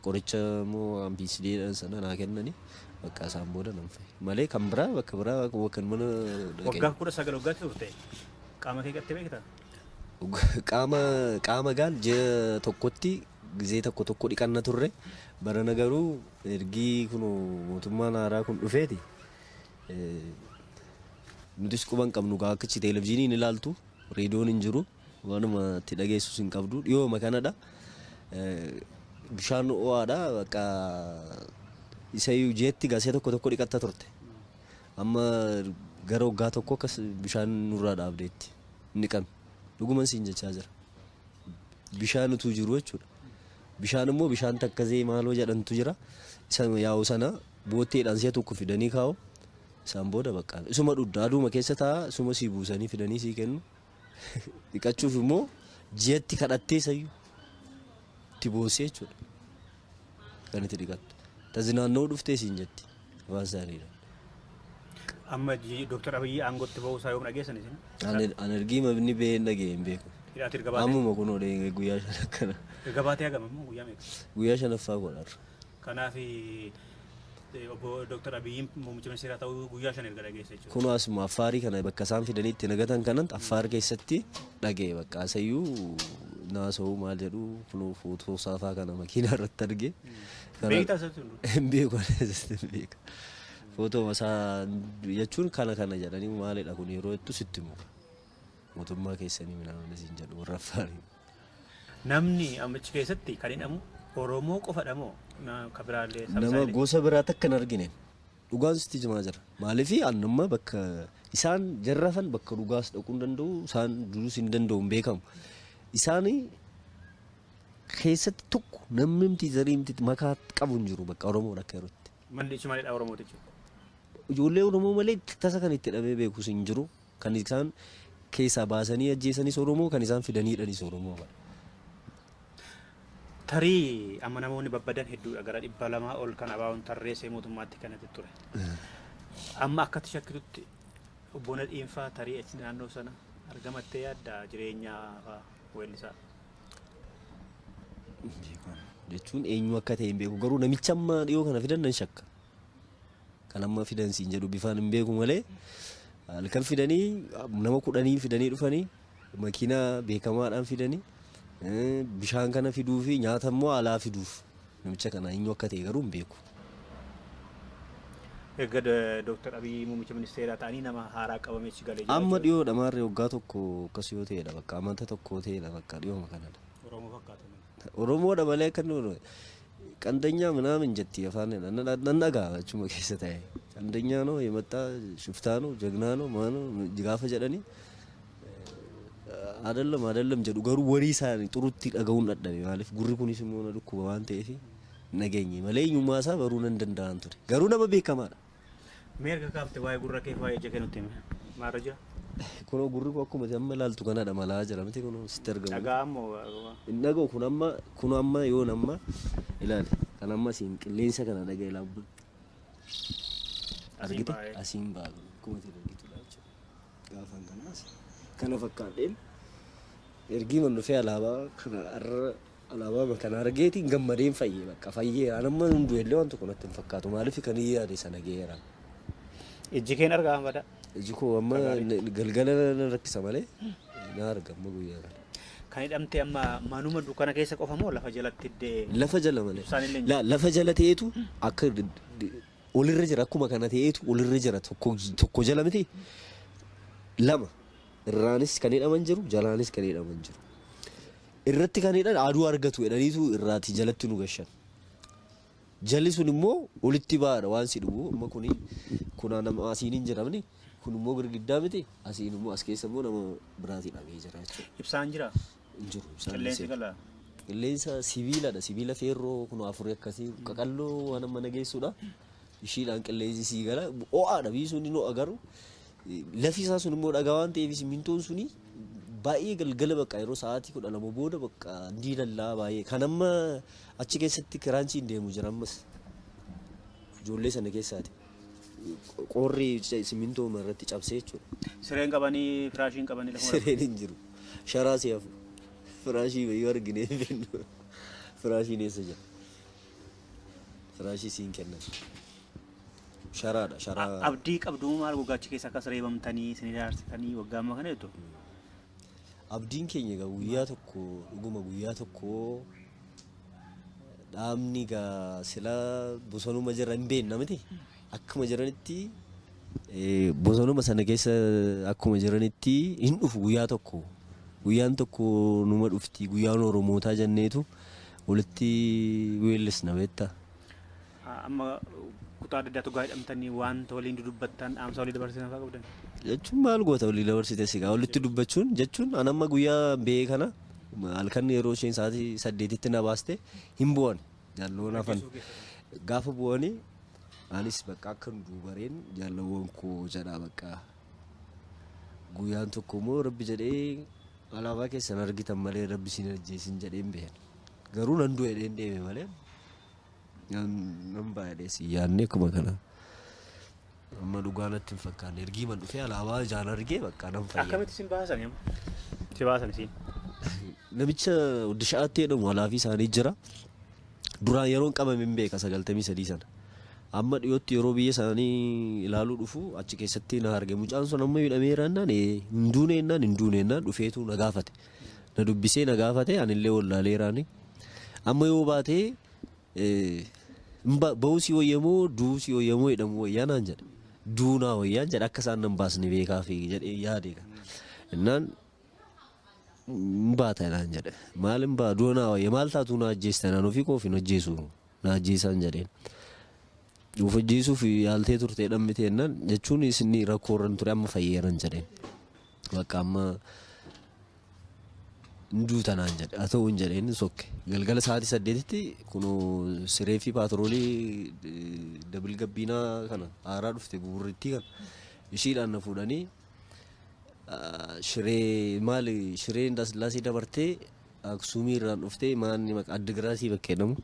Speaker 2: qoricha immoo ampiisideedhaan sana naa kennanii bakka isaan booda nan fa'i. Malee kan biraa bakka biraa kan mana
Speaker 1: waggaa 19 waggaatti turte qaama kee qattee beektaa?
Speaker 2: Qaama gaal ji'a tokkotti gisee tokko dhiqanna turre barana garuu ergii kun mootummaan haaraa kun dhufeeti nutis quban qabnu gaa akkachi televezyiiniin ilaaltu reediyoon hin jiru waanuma itti dhageessus hin qabdu dhiyooma kanadha bishaan ho'aadha bakka isa jeetti gasee tokko dhiqatta turte amma gara waggaa tokko akkas bishaan nurraa dhaabdeetti niqan dhuguman siin jechaa jira bishaan utuu jiru jechuudha. Bishaan immoo bishaan takkasee maaloo jedhantu jira. Isa yaa'u sana bootteedhaan si'a tokko fidanii kaa'u. Isaan booda bakka isuma dhudhaa aduuma keessa taa'a isuma sii buusanii fidanii sii kennu. Dhiqachuuf immoo ji'atti kadhattee sayyuu itti boosee jechuudha. Kan itti dhiqattu. Tazi naannoo dhuftee siin jetti. Waan isaaniidha.
Speaker 1: Amma Dr. Abiyyi aangootti ba'uu isaa yoom dhageessan isin?
Speaker 2: An ergii mabni bahee hin dhagee hin beeku. Ammuma kunoo guyyaa shan akkana.
Speaker 1: Gabaatee hagam immoo guyyaa meeqa?
Speaker 2: Guyyaa shanaffaa godhaarra.
Speaker 1: Kanaaf obbo Dr. Abiyyiin muummicha ministeeraa ta'uu guyyaa shan erga dhageessa jechuudha.
Speaker 2: Kunoo asuma Affaarii kana bakka isaan fidanii itti nagatan kanan Affaar keessatti dhagee bakka asayyuu naasa'uu maal jedhu kunoo footoo saafaa kana makiinaa irratti argee.
Speaker 1: Beektaa asirratti hundu?
Speaker 2: Hin beeku asirratti hin beeka. Footoo masaa jechuun kana jedhanii maalidha kun yeroo hedduu sitti muka. Mootummaa keessanii minaan isin jedhu warra Affaarii.
Speaker 1: Namni ammachi keessatti kan hidhamu Oromoo qofadha moo kan biraallee
Speaker 2: nama gosa biraa takka hin argine dhugaan sitti jimaa jira. Maaliif annummaa bakka isaan jarrafan bakka dhugaas dhaquu hin danda'u isaan duruus hin danda'u hin beekamu. Isaan keessatti tokko namni miti zarii miti makaa qabu hin jiru bakka Oromoo akka yerootti.
Speaker 1: Manni ichi maalidha Oromooti jechuudha.
Speaker 2: Ijoollee Oromoo malee tasa kan itti dhabee beekus hin jiru. Kan isaan keessaa baasanii ajjeesanis Oromoo kan isaan fidanii hidhanis Oromoo.
Speaker 1: Tarii amma namoonni babbadan hedduudha gara 200 ol kan abaa'uun tarreessee mootummaatti kanatti ture. Amma akkatti shakkitutti obboon dhiinfaa tarii achi naannoo sana Argamattee yaadda jireenya weellisaa.
Speaker 2: Jechuun eenyu akka ta'e hin beeku garuu namicha amma dhiyoo kana fidan nan shakka. Kan amma fidan siin jedhu bifaan hin beeku malee halkan fidanii nama 10 fidanii dhufanii makiinaa beekamaadhaan fidanii bishaan kana fiduu fi nyaata immoo alaa fiduuf namicha kana eenyu akka ta'e garuu hin beeku.
Speaker 1: Egaa Dr. Abiy Muummicha Ministeeraa ta'anii nama haaraa qabamee si galee jira.
Speaker 2: Amma dhiyoo dhamaarree waggaa tokko akkas yoo ta'edha bakka amanta tokko ta'edha bakka dhiyooma kanadha.
Speaker 1: Oromoo fakkaatu.
Speaker 2: Oromoodha malee kan ቀንደኛ ምናምን ጀት ያፋነ ነነጋ ቹማ ከሰታይ ቀንደኛ ነው የመጣ ሽፍታ ነው ጀግና ነው ማኑ ጅጋፈ ጀደኒ አይደለም ጀዱ ገሩ ወሪሳኒ ጥሩቲ ደጋውን ደደበ ማለት ጉሪ ኩኒስ ሆነ ልኩ ባንተ እፊ ነገኝ መለኝ ማሳ በሩን እንደንዳንቱ ገሩ ነው በቤከማ
Speaker 1: ሜርጋ ካፍተ ዋይ ጉራ ከፋ የጀከኑት ማረጃ
Speaker 2: ኩኖ ጉሪ ኮኩ መተመላልቱ ከና ደማላ ጀራምቴ ኩኖ ስተርገሙ
Speaker 1: ደጋሞ
Speaker 2: ነገው ኩናማ ይሆናማ ይላል ከናማ ሲን ቅሌንሰ ከና ነገ ይላቡ አርግቲ አሲምባ ኩመቴ ደንጊቱ ላቸው ጋፋን ከናስ ከነ ፈካዴን ኤርጊ መንዱፌ አላባ ከና አላባ መከና አርጌቲ ገመዴን ፈየ በቃ ፈየ አነማ እንዱ የለው አንተ ኮነተን ፈካቱ ማለፍ ከንያ ያደ ሰነገራ እጅከን አርጋ አመዳ እጅኮ አማ ገልገለ ረክሰ ማለ ናርገም ጉያ
Speaker 1: kan hidhamte amma manuma dukana keessa qofamoo lafa jalatti
Speaker 2: lafa jala malee lafa jala ta'eetu akka olirra jira akkuma kana ta'eetu olirra jira tokko jala miti lama irraanis kan hidhaman jiru jalaanis kan hidhaman jiru irratti kan hidhan aduu argatu jedhaniitu irraati jalatti nu gashan jalli sun immoo olitti baadha waan si dhugu amma kuna nama asiin hin jiramni kun immoo girgiddaa miti asiin immoo as keessa immoo nama biraatii dhabee jira jechuudha
Speaker 1: ibsaan jira
Speaker 2: jiru
Speaker 1: qilleensi kala
Speaker 2: qilleensa sibiila feerroo kun afurii akkasii qaqalloo waan amma nageessudha ishiidhaan qilleensi sii gala o'aadha biisuun inni agaru lafi isaa sun immoo dhagaa waan ta'eef simintoon suni baay'ee galgala bakka yeroo sa'aatii 12 booda bakka diilallaa baay'ee kan amma achi keessatti kiraanchiin deemu jira ammas ijoollee sana keessaati qorri simintoo irratti cabsee jechuudha
Speaker 1: sireen qabanii firaashiin qabanii lafa
Speaker 2: sireen hin jiru sharaa siyafu firaashii baay'ee argine bennu firaashii neessa jira firaashii siin kennan sharaa
Speaker 1: abdii qabdu maal gogaachi keessa akkas reebamtanii isin ilaaltanii waggaa amma kana jettu
Speaker 2: abdiin keenya gaa guyyaa tokko dhuguma guyyaa tokko dhaamni gaa sila bosonuma jira hin beekna miti akkuma jiranitti bosonuma sana keessa akkuma jiranitti hin dhufu guyyaa tokko guyyaan tokko numa dhufti guyyaan oromootaa jenneetu walitti weellisna beektaa
Speaker 1: amma kutaa adda addaatu gaa hidhamtanii wanta waliin dudubbattan dhaamsa walii dabarsitan fa'aa qabdan
Speaker 2: jechuun maal goota walii dabarsite sigaa walitti dubbachuun jechuun anamma guyyaa bee kana halkan yeroo isheen sa'aatii 8tti na baaste hin bu'an jaalloon hafan gaafa bu'anii anis bakka akka duubareen jaalawwan koo jedha bakka guyyaan tokko immoo rabbi jedhee alaabaa keessan argitan malee rabbi siin ajjeesin jedheen beekan garuu nan du'e deeme malee nan baay'ee si yaadne kuma kana amma dhugaanatti hin fakkaanne ergii man dhufee alaabaa jaan argee bakka nan fayyada
Speaker 1: akkamitti sin baasan si baasan siin
Speaker 2: namicha Uddishaatti jedhamu alaafii isaanii jira duraan yeroon qabame hin beeka 93 sana amma dhiyootti yeroo biyya isaanii ilaaluu dhufu achi keessatti na arge mucaan sun amma hidhameera ennaan hin duune dhufeetu na gaafate na dubbisee na gaafate anillee wallaaleeraani amma yoo baatee ba'uusii wayyamoo duusii wayyamoo jedhamu wayyaa naan jedhe duunaa wayyaan jedhe akka isaan nan baasne beekaafi jedhee yaadeega ennaan baata naan jedhe maalin baa duunaa wayya maal taatu na ajjeesta naan ofii koofin ajjeesu na ajjeesaan jedheen ufajjiisuuf yaaltee turtee dhammite ennaan jechuun isin rakkoorran ture amma fayyeeran jedheen bakka amma nduutanaan jedhe haa ta'uun jedheen sokke galgala sa'aatii 8tti kunoo siree fi paatroolii dabil gabbiinaa kana haaraa dhufte buburrittii kana ishiidhaan na fuudhanii shiree Indaasillaasee dabartee Aksuumii irraan dhuftee maanni maqaa Addigiraatii bakka jedhamu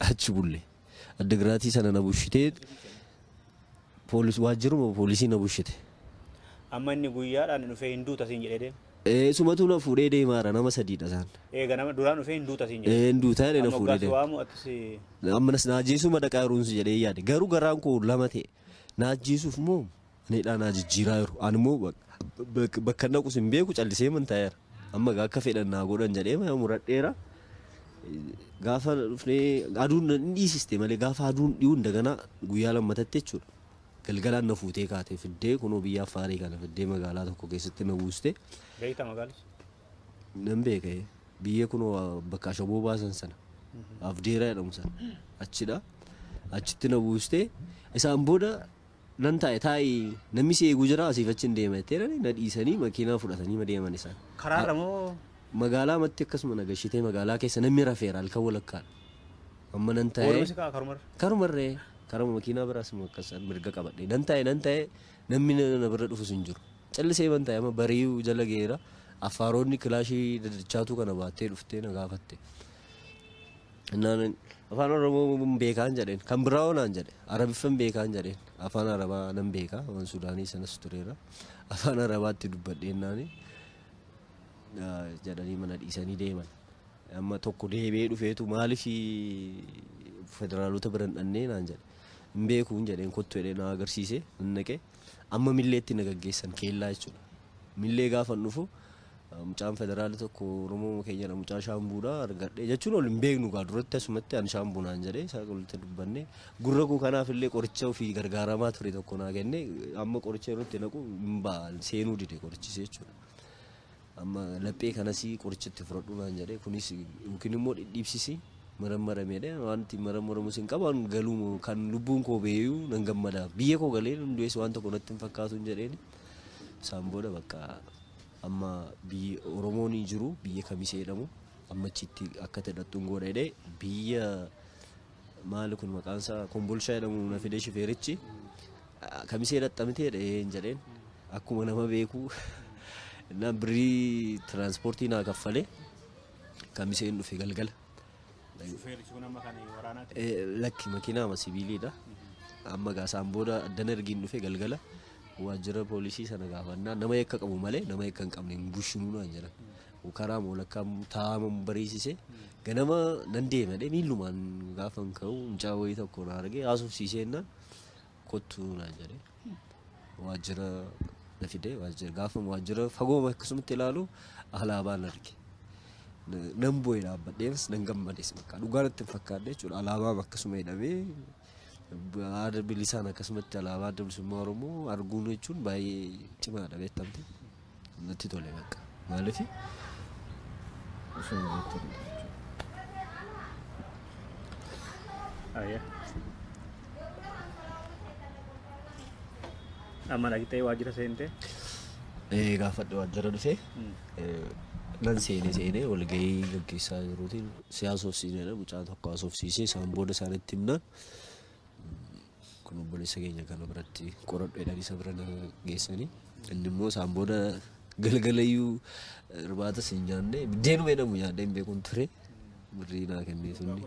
Speaker 2: achi bulle Addigiraatii sana na bushitee waajjiruma poolisii na bushite
Speaker 1: Amma inni guyyaadhaan dhufee hin duuta siin jedhee deema.
Speaker 2: Sumatu na fuudhee deemaara nama sadiidha isaan.
Speaker 1: Ganama duraan dhufee hin duuta siin jedhee.
Speaker 2: Hin duutaa jedhee na fuudhee
Speaker 1: deema. Waamu atis.
Speaker 2: Ammas naajjiisuma dhaqaa jiruunsi jedhee yaade garuu garaan koo lama ta'e naajjiisuuf moo needhaa naa jijjiiraa jiru ani immoo bakka naqus hin beeku callisee mantaa'eera amma akka fedhan naa godhan jedhee muradheera. Gaafa dhufnee aduun hin dhiisiste malee gaafa aduun dhi'uun daganaa guyyaa lammatatti jechuudha. Galgalaan na fuutee kaatee fiddee kunoo biyya Affaarii kana fiddee magaalaa tokko keessatti na buuste.
Speaker 1: Beektaa magaalis?
Speaker 2: Nan beeka biyya kunoo bakka ashaboo baasan sana Afdeeraa jedhamu sana achidha. Achitti na buuste isaan booda nan taa'e namni si eeguu jira asiif achi hin deema jettee na dhiisanii makiinaa fudhatanii deeman isaan.
Speaker 1: Karaadha moo?
Speaker 2: Magaalaa matti akkasuma nagashitee magaalaa keessa namni rafeera halkan walakkaan. Amma nan taa'e.
Speaker 1: Oolumsi karumarra?
Speaker 2: Karumarree. Karuma makiinaa biraas akkasaan mirga qabadhe. Nan taa'e namni na bira dhufus hin jiru. Callisee man taa'e amma bari'uu jala geera. Affaaroonni kilaashii dadachaatu kana baattee dhuftee na gaafatte. Afaan Oromoo beekaan jedheen kan biraa oonaan jedhe Arabiffan beekaan jedheen afaan Arabaa nan beekaa waan Sudaanii sanas tureera. Afaan Arabaatti dubbadheennaani jedhanii mana dhiisanii deeman. Amma tokko deebi'ee dhufeetu maaliif federaalota biran dhannee naan jedhe. Hin beekuun jedheen kottu jedhee na agarsiise naqee amma milleetti na gaggeessan keellaa jechuudha. Millee gaafa dhufu mucaan federaala tokko Oromoo keenya mucaa shaambuudha argadhe jechuun ol hin beeknu gaa duratti asumatti an shaambuunaan jedhee isaa walitti dubbanne gurra koo kanaaf illee qoricha ofii gargaaramaa ture tokko naa kenne amma qoricha irratti naqu hin ba'an seenuu dide qorichise jechuudha. Amma laphee kanas qorichatti fudhadhu naan jedhee kunis yookiin immoo dhidhiibsisi maramarameedha wanti maramaramu sin qaban galuu kan lubbuun koo beeyuu nan gammada biyya koo galee hundees waan tokko natti hin fakkaatu jedheen isaan booda bakka amma biyya Oromoon jiru biyya Kamisee jedhamu amma achitti akka tadhattuun godhee biyya maal kun maqaan isaa Kombolshaa jedhamu na fidee shifeerichi Kamisee dhaxxamtee jedheen akkuma nama beeku na birii tiraanspoortii naa kaffalee Kamiseen dhufe galgala.
Speaker 1: Shifeerichi kun amma kan waraanaati?
Speaker 2: Lakki makiinaa sibiiliidha. Amma gaasaan booda addan ergiin dhufe galgala. Waajjira poolisii sana gaafannaa nama yakka qabu malee nama yakka hin qabne hin bushinu naan jedhan. Karaa moolakkaa taa'ama bariisise ganama nan deemee miilumaan gaafa ka'u mucaa wayii tokko na argee haasofsiiseenna kottu naan jedhee waajjira na fidee gaafa waajjira fagoo akkasumatti ilaalu alaabaan arge. Nan boo'ee dhaabbadhees nan gammades bakka dhugaatti fakkaadde jechuudha alaabaa akkasuma hidhamee Ada bilisaan akkasumatti alaabaa adda bilisummaa Oromoo arguun jechuun baay'ee cimaadha beektamte natti tole bakka maaliif
Speaker 1: amma dhaqxee waajjira seentee?
Speaker 2: Gaafadhe waajjira dhufee nan seenee walgahii gaggeessaa jiruutiin siyaasofsiiseedha mucaa tokko haasofsiisee isaan booda isaanitti himnaan kun obboleessa keenya kana biratti qoradhu jedhanii isa bira geessanii inni immoo isaan booda galgalayyuu irbaata siin nyaanne biddeenuma jedhamu nyaadhee hin beekuun ture birrii naa kennee sunni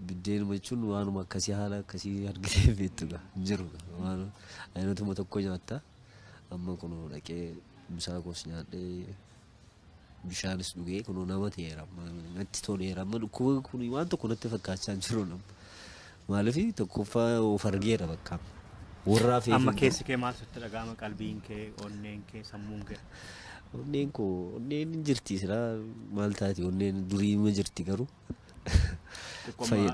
Speaker 2: biddeenuma jechuun waanuma akkasii haala akkasii argitee beektuudha jiru waan ayinatuma tokko nyaattaa amma kun dhaqee bisaa koos nyaadhee bishaanis dhugee kun nama ta'eera natti toleera amma dhukkuba kun waan tokko natti fakkaachaa jiru nama. Maaliif tokkoffaa of argeera bakka warraa fi
Speaker 1: amma keessi kee maal sitti dhaga'ama qalbiin kee onneen kee sammuun kee?
Speaker 2: Onneen jirti sira maal taati onneen durii ma jirti garuu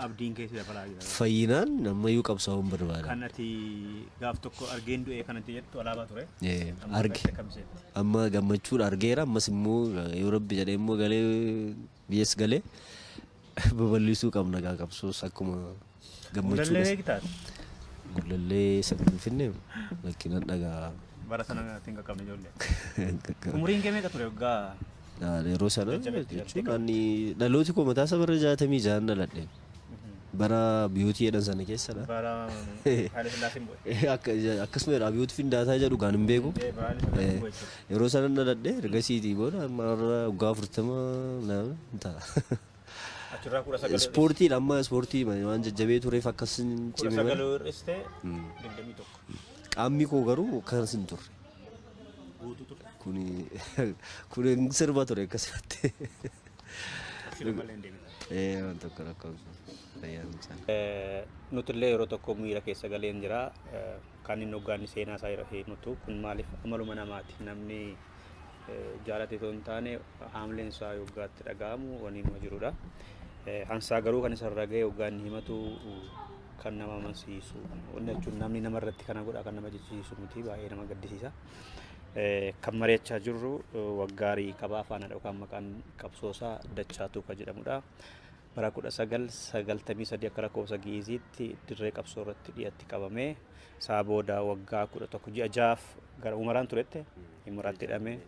Speaker 1: abdiin kee si dabalaa jira.
Speaker 2: Fayyinaan ammayyuu qabsaa'uun barbaada.
Speaker 1: Kan ati gaaf tokko argeen du'ee kanatti jettu alaabaa ture?
Speaker 2: Arge amma gammachuudha argeera ammas immoo yoo rabbi jedhee immoo galee biyyas galee babal'isuu qabna gaa qabsoos akkuma
Speaker 1: Gullallee beektaa?
Speaker 2: Gullallee sagal finne lakkinan dhagaa.
Speaker 1: Bara sana ittiin qaqqabne ijoollee. Umuriin kee meeqa ture waggaa?
Speaker 2: Yeroo sana jechuun ani dhalooti koo mataa isaa bara 66 dhaladhe. Bara biyyooti jedhan sana keessadha.
Speaker 1: Bara Haile Sillaaseen bo'e.
Speaker 2: Akkasuma jedha biyyooti findaataa jedhu gaan hin beeku. Yeroo sana dhaladhe ergasiitii booda amma waggaa 40 ta'a. Ispoortii amma ispoortii waan jajjabee tureef akkasin cimee.
Speaker 1: Sagaloo irriste 21.
Speaker 2: Qaamni koo garuu akkas hin turre. Kuni sirba ture akkasatti. Waan tokko rakkoo
Speaker 1: nutillee yeroo tokko miira keessa galeen jira. Kan inni hoggaanni seenaa isaa yeroo himutu kun maaliif amaluma namaati. Namni jaalate osoo hin taane haamleen isaa hoggaatti dhaga'amu waan hima jirudha. Hansaa garuu kan isarra ga'e hoggaanni himatu kan nama amansiisu. Wanni jechuun namni namarratti kana godha kan nama jechisiisu miti baay'ee nama gaddisiisa. Kan mari'achaa jirru waggaarii qabaa faana yookaan maqaan qabsoosaa Dachaatuu kan jedhamudha. Bara 1993 akka lakkoofsa Giiziitti dirree qabsoo irratti dhiyaatti qabamee isaa booda waggaa 11 ji'a 6 gara umaraan turetti umaraatti hidhamee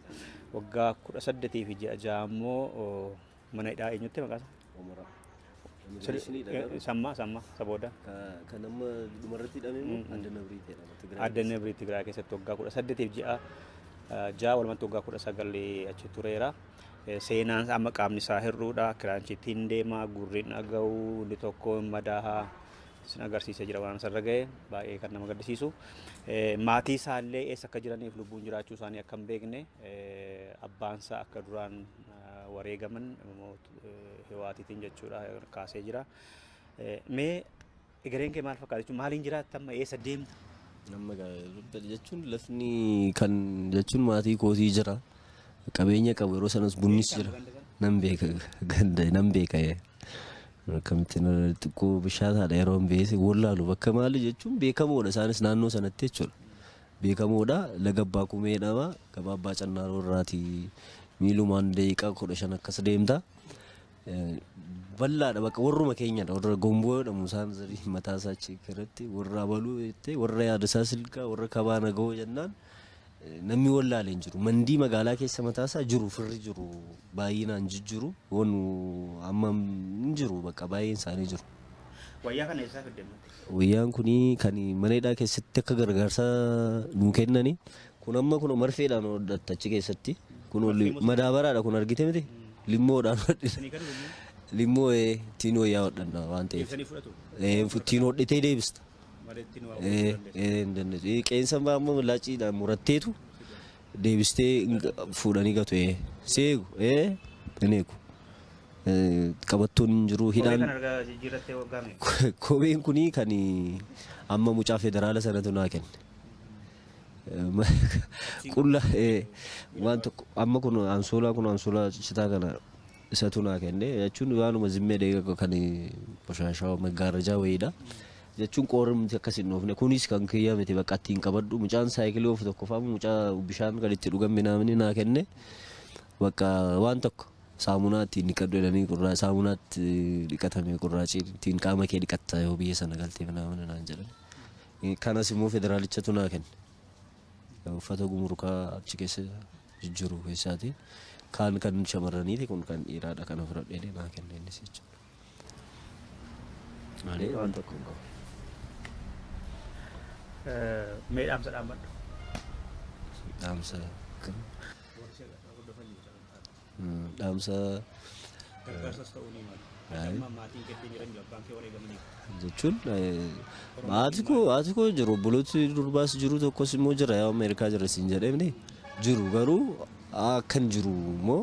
Speaker 1: waggaa 18 fi ji'a 6 immoo mana hidhaa eenyutti maqaasa? Samma isa booda.
Speaker 2: Kan amma dhumarratti hidhamee
Speaker 1: Adda Nabirii Tigraay keessatti waggaa 18 fi ji'a 6 walumatti waggaa 19 achi tureera. Seenaan amma qaamni isaa hir'uudha. Kiraanchiitiin deemaa gurriin dhaga'u inni tokko madaahaa isin agarsiisee jira waan asirra ga'e baay'ee kan nama gaddisiisu. Maatii isaallee eessa akka jiraniif lubbuun jiraachuu isaanii akka hin beekne abbaan isaa akka duraan wareegaman Hiwaatiitiin jechuudha kaasee jira. Mee egereen kee maal fakkaata jechuun maaliin jiraatta amma eessa deemta?
Speaker 2: Amma jechuun lafni kan jechuun maatii kootii jira. Qabeenya qabu yeroo sanas bunnis jira. Nan beeka akkamittiin xiqqoo bishaataadha yeroo hin beese wallaalu bakka maali jechuun beekamoodha isaanis naannoo sanatti jechuudha. Beekamoodha laga abbaa kumeedhama gabaabbaa cannaaroo irraatii miilumaan daqiiqaa 15 akkas deemta. Bal'aadha bakka warruma keenyadha warra gomboo jedhamu isaan mataa isaa irratti warra abaluu jettee warra yaada isaa silkaa warra kabaa nagahoo jennaan. Namni wallaalee hin jiru. Mandii magaalaa keessa mataa isaa jiru firri jiru baay'inaan jijjiru wanu amma hin jiru bakka baay'een isaanii jiru.
Speaker 1: Wayyaa kana eessaa fidde?
Speaker 2: Wayyaan kuni kan mana hidhaa keessatti akka gargaarsa nuu kennani. Kun amma kun marfeedhaan hodhatta achi keessatti. Kun madaabaraadha kun argite miti? Limmoodhaan hodhina. Limmoo ittiin wayyaa hodhanna waan ta'eef. Ittiin hodhitee deebista. Qeensa amma laaciidhaan muratteetu deebistee fuudhanii gatu seegu eneeku qabattoon hin jiru hidhaan kopheen kunii kan amma mucaa federaala sanatu naa kenne. Qulla waan tokko amma kun ansoolaa citaa kana isatu naa kenne jechuun waanuma zimmee deega kan boshaashaa maggaarrajaa wayiidha. Jechuun qoorumti akkasiin oofne kunis kan kiyyaa miti bakka ittiin qabadhu mucaan saayikilii oofu tokko fa'aa mucaa bishaan kan itti dhugan minaamni naa kenne bakka waan tokko saamunaa ittiin dhiqadhu jedhanii qurraa saamunaatti dhiqatame qurraaci ittiin qaama kee dhiqatta yoo biyya sana galtee minaamni naan jedhan. Kanas immoo federaalichatu naa kenne. Uffata gumurukaa achi keessa jijjiiru keessaati. Kan shamarraniiti kun kan dhiiraadha kan ofirra dheedee naa kenne innis jechuudha. Malee waan tokko hin qabu.
Speaker 1: Mee dhaamsa dhaabbadhu?
Speaker 2: Dhaamsa kam? Dhaamsa
Speaker 1: gargaarsas ta'uu ni malu. Amma maatiin keetti jiran abbaan kee wareegamanii.
Speaker 2: Jechuun haati koo jiru obbolooti durbaas jiru tokkos immoo jira yaa Ameerikaa jira siin jedhamne jiru garuu akkan jiru immoo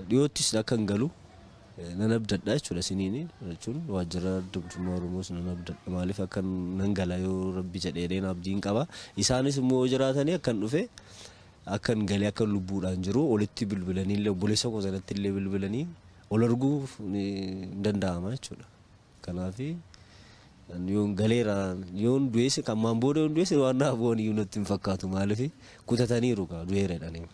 Speaker 2: dhiyoottis akkan galu nan abdadha jechuudha siniini jechuun waajjira dubdummaa Oromoos nan abdadha maaliif akkan nan gala yoo rabbi jedhee abdiin qaba isaanis immoo jiraatanii akkan dhufe akkan galee akkan lubbuudhaan jiru olitti bilbilanii illee obboleessa koo sanatti illee bilbilanii ol arguuf hin danda'ama jechuudha. Kanaaf yoon galeera yoon du'eesse kan maan booda yoon du'eesse waan naaf boon iyyuu natti hin fakkaatu maaliif kutataniiru kaa du'eera jedhanii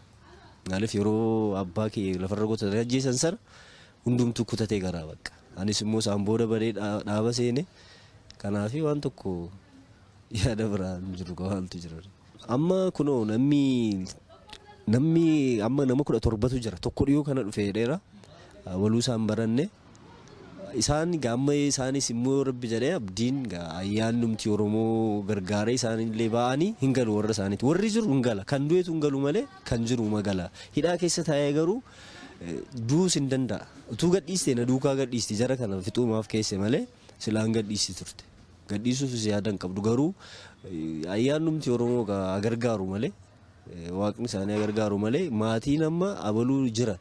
Speaker 2: maaliif yeroo abbaa kee lafarra kutatanii ajjeesan sana hundumtu kutatee garaa bakka anis immoo isaan booda badee dhaaba seene kanaaf waan tokko yaada biraan jiru qabaantu jira. Amma kunoo namni amma nama 17tu jira tokko dhiyoo kana dhufee dheera waluu isaan baranne isaan gaamma isaanis immoo rabbi jedhee abdiin ayyaannumti Oromoo gargaaree isaanillee ba'anii hin galu warra isaaniiti warri jiru hin gala kan du'eetu hin galu malee kan jiru magala hidhaa keessa taa'ee garuu duus hin danda'a utuu gadhiistee na duukaa gadhiisti jara kana fixuumaaf keesse malee silaan gadhiisti turte gadhiisuuf yaadan qabdu garuu ayyaannumti Oromoo gargaaru malee waaqni isaanii gargaaru malee maatiin amma abaluu jira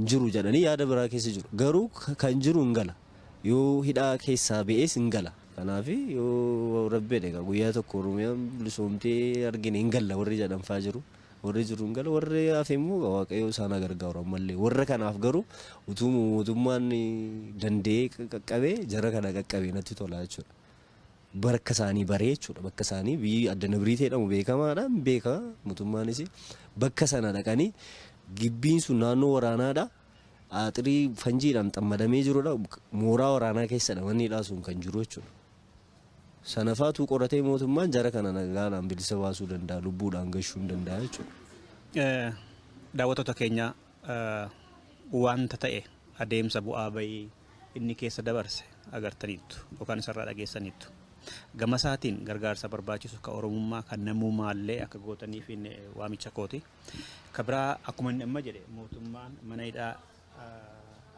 Speaker 2: jiru jedhanii yaada biraa keessa jiru. Garuu kan jiru hin gala. Yoo hidhaa keessaa ba'ees hin gala. Kanaaf yoo rabbeedha guyyaa tokko Oromiyaan bilisoomtee argine hin galla warri jedhanfaa jiru. Warri jiru hin gala warri hafe immoo waaqayyo isaan gargaaru ammallee. Warra kanaaf garuu utuu mootummaan danda'ee qaqqabee jara kana qaqqabee natti tola jechuudha. Bakka isaanii baree jechuudha. Bakka isaanii biyyi adda nabriitee jedhamu beekamaadhaan beeka mootummaanis bakka sana dhaqanii gibbiin sun naannoo waraanaadha. Aaxirii fanjiidhaan xammadamee jirudha. Mooraa waraanaa keessadha manniidhaa sun kan jiru jechuudha. Sanafaatu qoratee mootummaan jara kana nagaadhaan bilisa baasuu danda'a lubbuudhaan gashuu danda'a jechuudha.
Speaker 1: Daawwattoota keenya wanta ta'e adeemsa bu'aa bayii inni keessa dabarse agartaniittu yookaan isarraa dhageessaniittu. Gama isaatiin gargaarsa barbaachisu ka Oromummaa kan namummaallee akka gootaniif waamicha kooti. Kabraa akkuma inni amma jedhe mootummaan mana hidhaa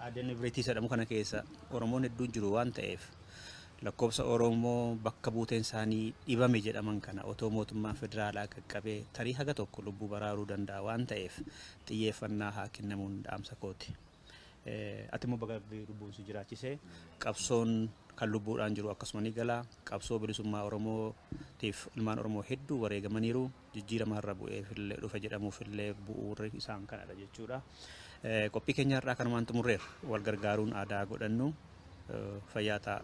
Speaker 1: aadaa nibreetii jedhamu kana keessa Oromoon hedduun jiru waan ta'eef lakkoofsa Oromoo bakka buuteen isaanii dhibame jedhaman kana otoo mootummaan federaalaa qaqqabee tarii haga tokko lubbuu baraaruu danda'a waan ta'eef xiyyeeffannaa haa kennamuun dhaamsa kooti. Ati immoo bakka lubbuun si jiraachisee qabsoon kan lubbuudhaan jiru akkasuma ni gala. Qabsoo bilisummaa Oromootiif ilmaan Oromoo hedduu wareegamaniiru jijjiirama har'a bu'eefillee dhufe jedhamuufillee bu'uurri isaan kanadha jechuudha. Qophii keenya har'aa kanumaan xumurreerra wal gargaaruun aadaa godhannu fayyaa ta'a.